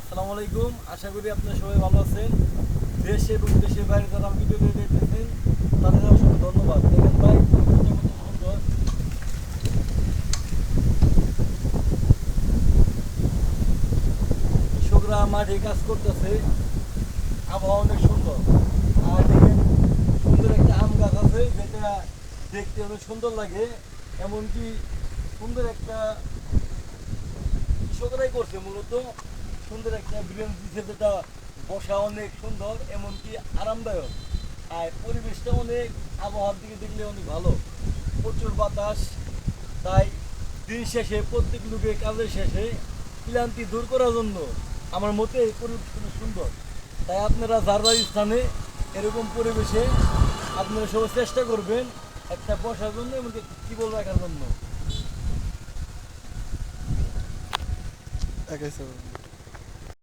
আসসালামু আলাইকুম। আশা করি আপনারা সবাই ভালো আছেন। দেশে এবং দেশের বাইরে যারা ভিডিও দেখতেছেন তাদের অসংখ্য ধন্যবাদ। দেখেন ভাই কত সুন্দর কৃষকরা মাঠে কাজ করতেছে, আবহাওয়া অনেক সুন্দর। আর দেখেন সুন্দর একটা আম গাছ আছে যেটা দেখতে অনেক সুন্দর লাগে, এমনকি সুন্দর একটা কৃষকরাই করছে মূলত। সুন্দর একটা ব্রিজ দিচ্ছে যেটা বসা অনেক সুন্দর, এমনকি আরামদায়ক। আর পরিবেশটা অনেক, আবহাওয়ার দিকে দেখলে অনেক ভালো, প্রচুর বাতাস। তাই দিন শেষে প্রত্যেক লোকের কাজের শেষে ক্লান্তি দূর করার জন্য আমার মতে এই পরিবেশ খুব সুন্দর। তাই আপনারা যার যার স্থানে এরকম পরিবেশে আপনারা সবাই চেষ্টা করবেন একটা বসার জন্য এবং টিবল রাখার জন্য। Okay, so